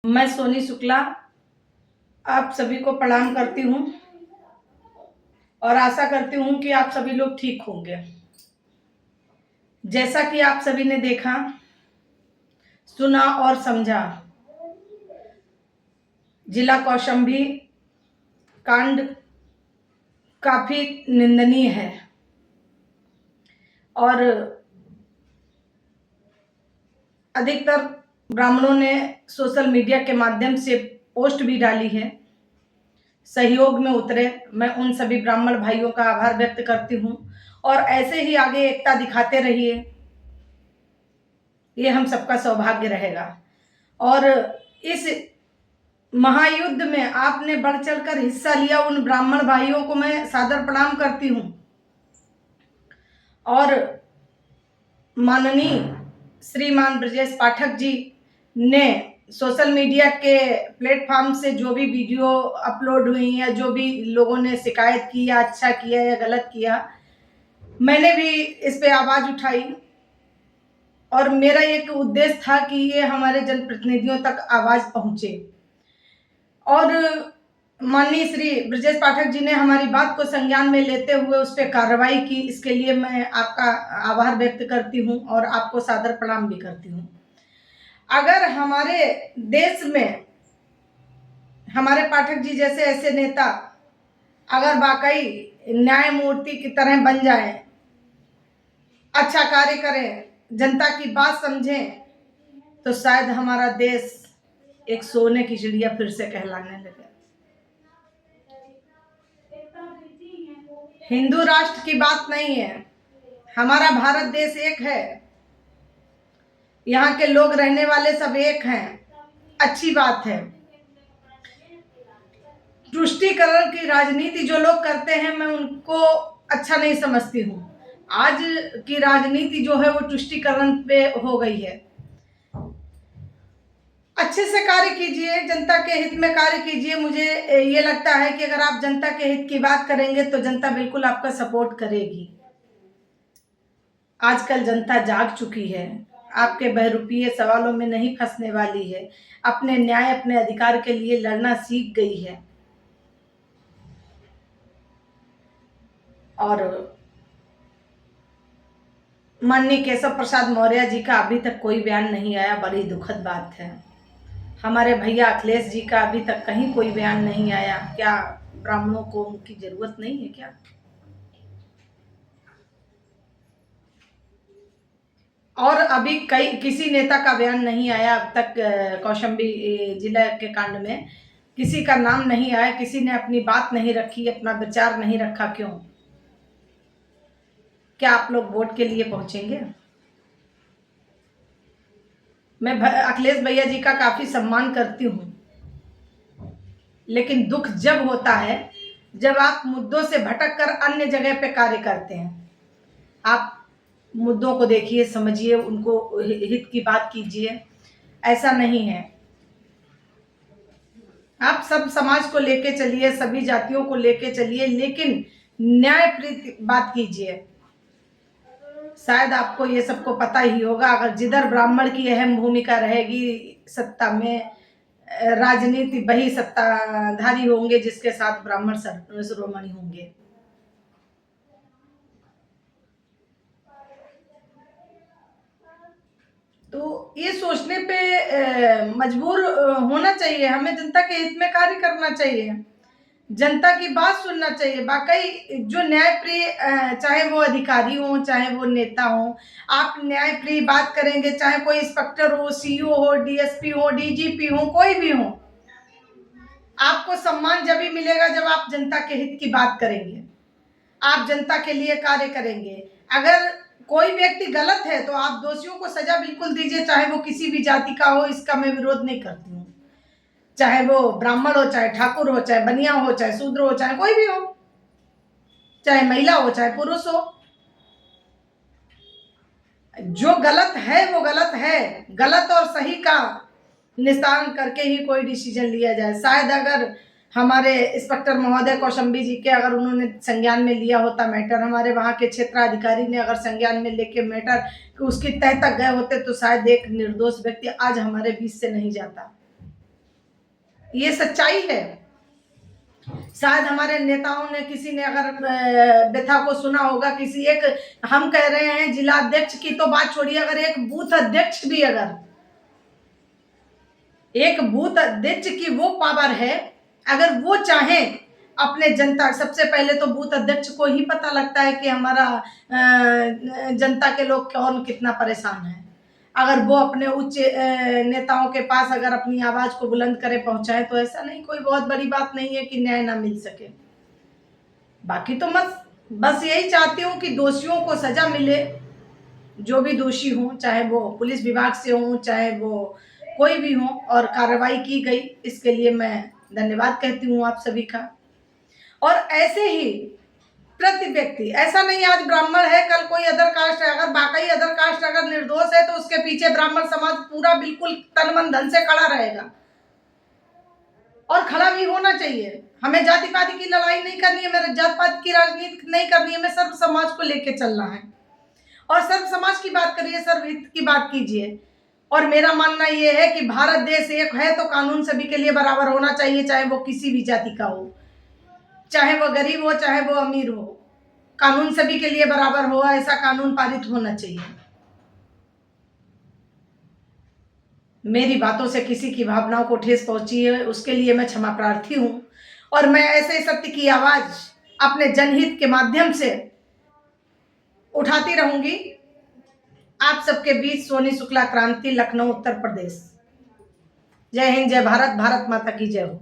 मैं सोनी शुक्ला आप सभी को प्रणाम करती हूँ और आशा करती हूँ कि आप सभी लोग ठीक होंगे। जैसा कि आप सभी ने देखा, सुना और समझा, जिला कौशाम्बी कांड काफी निंदनीय है और अधिकतर ब्राह्मणों ने सोशल मीडिया के माध्यम से पोस्ट भी डाली है, सहयोग में उतरे। मैं उन सभी ब्राह्मण भाइयों का आभार व्यक्त करती हूँ और ऐसे ही आगे एकता दिखाते रहिए, ये हम सबका सौभाग्य रहेगा। और इस महायुद्ध में आपने बढ़ चढ़कर हिस्सा लिया, उन ब्राह्मण भाइयों को मैं सादर प्रणाम करती हूँ। और माननीय श्रीमान ब्रजेश पाठक जी ने सोशल मीडिया के प्लेटफॉर्म से जो भी वीडियो अपलोड हुई या जो भी लोगों ने शिकायत की या अच्छा किया या गलत किया, मैंने भी इस पे आवाज उठाई और मेरा एक उद्देश्य था कि ये हमारे जनप्रतिनिधियों तक आवाज पहुंचे। और माननीय श्री ब्रजेश पाठक जी ने हमारी बात को संज्ञान में लेते हुए उस पर कार्रवाई की, इसके लिए मैं आपका आभार व्यक्त करती हूं और आपको सादर प्रणाम भी करती हूं। अगर हमारे देश में हमारे पाठक जी जैसे ऐसे नेता अगर वाकई न्यायमूर्ति की तरह बन जाए, अच्छा कार्य करें, जनता की बात समझें, तो शायद हमारा देश एक सोने की चिड़िया फिर से कहलाने लगे। हिंदू राष्ट्र की बात नहीं है, हमारा भारत देश एक है, यहाँ के लोग रहने वाले सब एक हैं, अच्छी बात है। तुष्टीकरण की राजनीति जो लोग करते हैं, मैं उनको अच्छा नहीं समझती हूँ। आज की राजनीति जो है वो तुष्टीकरण पे हो गई है। अच्छे से कार्य कीजिए, जनता के हित में कार्य कीजिए। मुझे ये लगता है कि अगर आप जनता के हित की बात करेंगे तो जनता बिल्कुल आपका सपोर्ट करेगी। आजकल जनता जाग चुकी है, आपके बहरूपीय सवालों में नहीं फंसने वाली है, अपने न्याय अपने अधिकार के लिए लड़ना सीख गई है। और माननीय केशव प्रसाद मौर्य जी का अभी तक कोई बयान नहीं आया, बड़ी दुखद बात है। हमारे भैया अखिलेश जी का अभी तक कहीं कोई बयान नहीं आया। क्या ब्राह्मणों को उनकी जरूरत नहीं है क्या? और अभी किसी नेता का बयान नहीं आया अब तक। कौशाम्बी जिला के कांड में किसी का नाम नहीं आया, किसी ने अपनी बात नहीं रखी, अपना विचार नहीं रखा। क्यों? क्या आप लोग वोट के लिए पहुंचेंगे? मैं अखिलेश भैया जी का काफी सम्मान करती हूँ, लेकिन दुख जब होता है जब आप मुद्दों से भटक कर अन्य जगह पे कार्य करते हैं। आप मुद्दों को देखिए, समझिए, उनको हित की बात कीजिए। ऐसा नहीं है। आप सब समाज को लेके चलिए, सभी जातियों को लेके चलिए, लेकिन न्यायप्रीत बात कीजिए। शायद आपको ये सबको पता ही होगा, अगर जिधर ब्राह्मण की अहम भूमिका रहेगी सत्ता में, राजनीति वही सत्ताधारी होंगे जिसके साथ ब्राह्मण शिरोमणि होंगे। तो ये सोचने पे मजबूर होना चाहिए, हमें जनता के हित में कार्य करना चाहिए, जनता की बात सुनना चाहिए। वाकई जो न्यायप्रिय, चाहे वो अधिकारी हो चाहे वो नेता हो, आप न्यायप्रिय बात करेंगे, चाहे कोई इंस्पेक्टर हो, सीईओ हो, डीएसपी हो, डीजीपी हो, कोई भी हो, आपको सम्मान जब ही मिलेगा जब आप जनता के हित की बात करेंगे, आप जनता के लिए कार्य करेंगे। अगर कोई व्यक्ति गलत है तो आप दोषियों को सजा बिल्कुल दीजिए, चाहे वो किसी भी जाति का हो, इसका मैं विरोध नहीं करती हूँ। चाहे वो ब्राह्मण हो, चाहे ठाकुर हो, चाहे बनिया हो, चाहे शूद्र हो, चाहे कोई भी हो, चाहे महिला हो, चाहे पुरुष हो। जो गलत है वो गलत है, गलत और सही का निशान करके ही कोई डिसीजन लिया जाए। शायद अगर हमारे इंस्पेक्टर महोदय कौशाम्बी जी के अगर उन्होंने संज्ञान में लिया होता मैटर, हमारे वहाँ के क्षेत्राधिकारी ने अगर संज्ञान में लेके मैटर उसकी तह तक गए होते, तो शायद एक निर्दोष व्यक्ति आज हमारे बीच से नहीं जाता। ये सच्चाई है। शायद हमारे नेताओं ने, किसी ने अगर व्यथा को सुना होगा, किसी एक, हम कह रहे हैं जिला अध्यक्ष की तो बात छोड़िए, अगर एक बूथ अध्यक्ष भी, अगर एक बूथ अध्यक्ष की वो पावर है, अगर वो चाहे अपने जनता, सबसे पहले तो बूथ अध्यक्ष को ही पता लगता है कि हमारा जनता के लोग कौन कितना परेशान है। अगर वो अपने उच्च नेताओं के पास अगर अपनी आवाज को बुलंद करे, पहुंचाए, तो ऐसा नहीं, कोई बहुत बड़ी बात नहीं है कि न्याय ना मिल सके। बाकी तो बस यही चाहती हूँ कि दोषियों को सजा मिले, जो भी दोषी हो, चाहे वो पुलिस विभाग से हो, चाहे वो कोई भी हो, और कार्रवाई की गई, इसके लिए मैं धन्यवाद कहती हूँ आप सभी का। और ऐसे ही प्रति व्यक्ति, ऐसा नहीं आज ब्राह्मण है कल कोई अदर कास्ट है, अगर वाकई अदर कास्ट अगर निर्दोष है तो उसके पीछे ब्राह्मण समाज पूरा बिल्कुल तन मन धन से खड़ा रहेगा, और खड़ा भी होना चाहिए। हमें जाति पाति की लड़ाई नहीं करनी है, मेरे जात पात की राजनीति नहीं करनी है, हमें सर्व समाज को लेके चलना है। और सर्व समाज की बात करिए, सर्वहित की बात कीजिए। और मेरा मानना यह है कि भारत देश एक है तो कानून सभी के लिए बराबर होना चाहिए, चाहे वो किसी भी जाति का हो, चाहे वो गरीब हो, चाहे वो अमीर हो, कानून सभी के लिए बराबर हो, ऐसा कानून पारित होना चाहिए। मेरी बातों से किसी की भावनाओं को ठेस पहुंची है, उसके लिए मैं क्षमा प्रार्थी हूं, और मैं ऐसे सत्य की आवाज अपने जनहित के माध्यम से उठाती रहूंगी। आप सबके बीच सोनी शुक्ला क्रांति, लखनऊ, उत्तर प्रदेश। जय हिंद, जय भारत, भारत माता की जय हो।